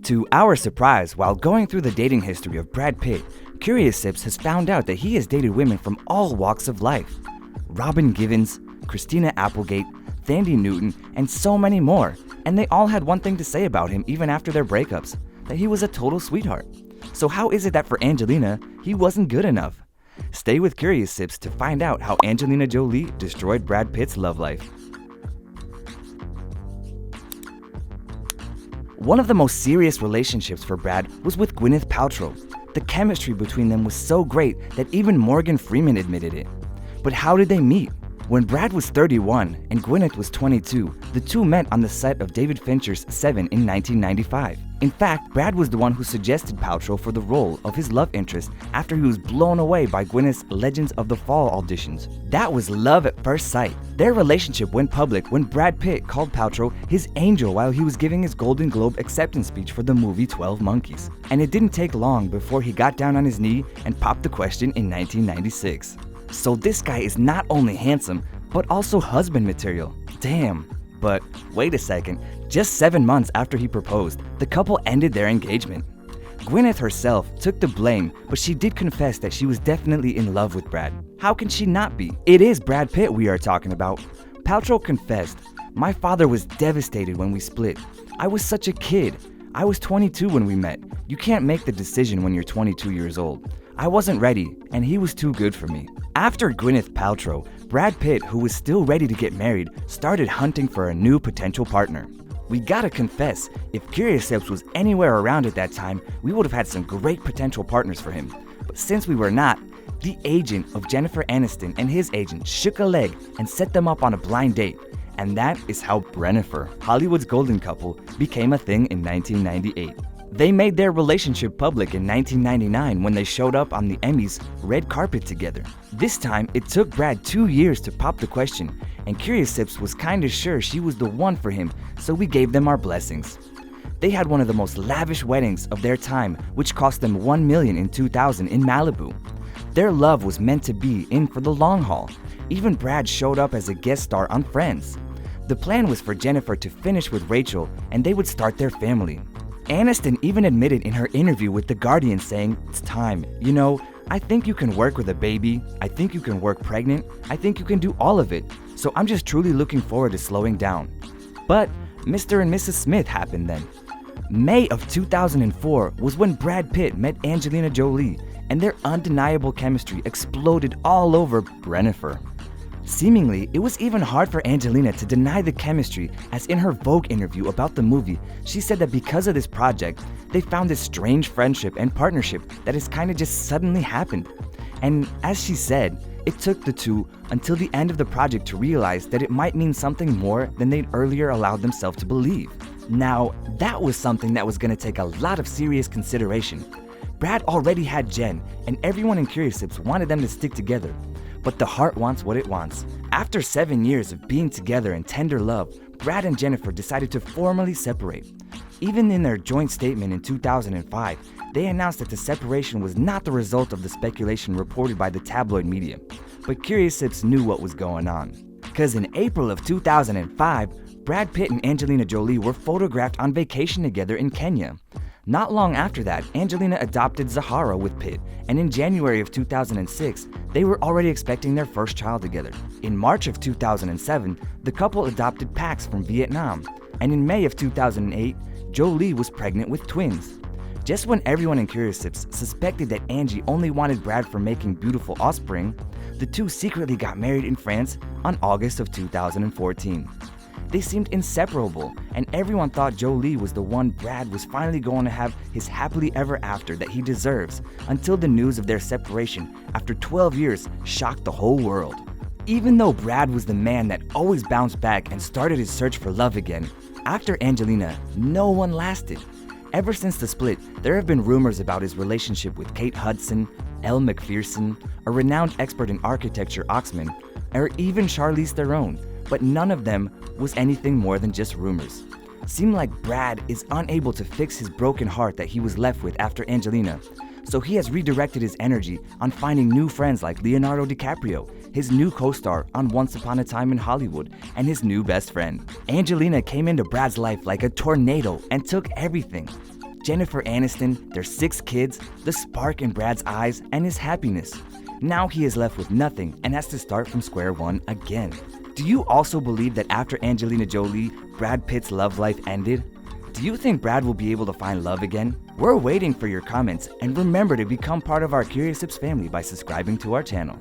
To our surprise, while going through the dating history of Brad Pitt, CurioSips has found out that he has dated women from all walks of life. Robin Givens, Christina Applegate, Thandie Newton, and so many more. And they all had one thing to say about him even after their breakups, that he was a total sweetheart. So how is it that for Angelina, he wasn't good enough? Stay with CurioSips to find out how Angelina Jolie destroyed Brad Pitt's love life. One of the most serious relationships for Brad was with Gwyneth Paltrow. The chemistry between them was so great that even Morgan Freeman admitted it. But how did they meet? When Brad was 31 and Gwyneth was 22, the two met on the set of David Fincher's Seven in 1995. In fact, Brad was the one who suggested Paltrow for the role of his love interest after he was blown away by Gwyneth's Legends of the Fall auditions. That was love at first sight. Their relationship went public when Brad Pitt called Paltrow his angel while he was giving his Golden Globe acceptance speech for the movie 12 Monkeys. And it didn't take long before he got down on his knee and popped the question in 1996. So this guy is not only handsome, but also husband material. Damn. But wait a second, just 7 months after he proposed, the couple ended their engagement. Gwyneth herself took the blame, but she did confess that she was definitely in love with Brad. How can she not be? It is Brad Pitt we are talking about. Paltrow confessed, "My father was devastated when we split. I was such a kid. I was 22 when we met. You can't make the decision when you're 22 years old. I wasn't ready, and he was too good for me." After Gwyneth Paltrow, Brad Pitt, who was still ready to get married, started hunting for a new potential partner. We gotta confess, if CurioSips was anywhere around at that time, we would have had some great potential partners for him. But since we were not, the agent of Jennifer Aniston and his agent shook a leg and set them up on a blind date. And that is how Brennifer, Hollywood's golden couple, became a thing in 1998. They made their relationship public in 1999 when they showed up on the Emmys' red carpet together. This time, it took Brad 2 years to pop the question, and CurioSips was kinda sure she was the one for him, so we gave them our blessings. They had one of the most lavish weddings of their time, which cost them $1 million in 2000 in Malibu. Their love was meant to be in for the long haul. Even Brad showed up as a guest star on Friends. The plan was for Jennifer to finish with Rachel, and they would start their family. Aniston even admitted in her interview with The Guardian saying, "It's time. You know, I think you can work with a baby. I think you can work pregnant. I think you can do all of it. So I'm just truly looking forward to slowing down." But Mr. and Mrs. Smith happened then. May of 2004 was when Brad Pitt met Angelina Jolie, and their undeniable chemistry exploded all over Brennifer. Seemingly, it was even hard for Angelina to deny the chemistry, as in her Vogue interview about the movie, she said that because of this project, they found this strange friendship and partnership that has kinda just suddenly happened. And as she said, it took the two until the end of the project to realize that it might mean something more than they'd earlier allowed themselves to believe. Now, that was something that was gonna take a lot of serious consideration. Brad already had Jen, and everyone in CurioSips wanted them to stick together. But the heart wants what it wants. After 7 years of being together in tender love, Brad and Jennifer decided to formally separate. Even in their joint statement in 2005, they announced that the separation was not the result of the speculation reported by the tabloid media. But CurioSips knew what was going on. Because in April of 2005, Brad Pitt and Angelina Jolie were photographed on vacation together in Kenya. Not long after that, Angelina adopted Zahara with Pitt, and in January of 2006, they were already expecting their first child together. In March of 2007, the couple adopted Pax from Vietnam, and in May of 2008, Jolie was pregnant with twins. Just when everyone in CurioSips suspected that Angie only wanted Brad for making beautiful offspring, the two secretly got married in France on August of 2014. They seemed inseparable, and everyone thought Jolie was the one Brad was finally going to have his happily ever after that he deserves, until the news of their separation after 12 years shocked the whole world. Even though Brad was the man that always bounced back and started his search for love again, after Angelina, no one lasted. Ever since the split, there have been rumors about his relationship with Kate Hudson, Elle Macpherson, a renowned expert in architecture Oxman, or even Charlize Theron, but none of them was anything more than just rumors. Seemed like Brad is unable to fix his broken heart that he was left with after Angelina, so he has redirected his energy on finding new friends like Leonardo DiCaprio, his new co-star on Once Upon a Time in Hollywood, and his new best friend. Angelina came into Brad's life like a tornado and took everything. Jennifer Aniston, their 6 kids, the spark in Brad's eyes, and his happiness. Now he is left with nothing and has to start from square one again. Do you also believe that after Angelina Jolie, Brad Pitt's love life ended? Do you think Brad will be able to find love again? We're waiting for your comments, and remember to become part of our CurioSips family by subscribing to our channel.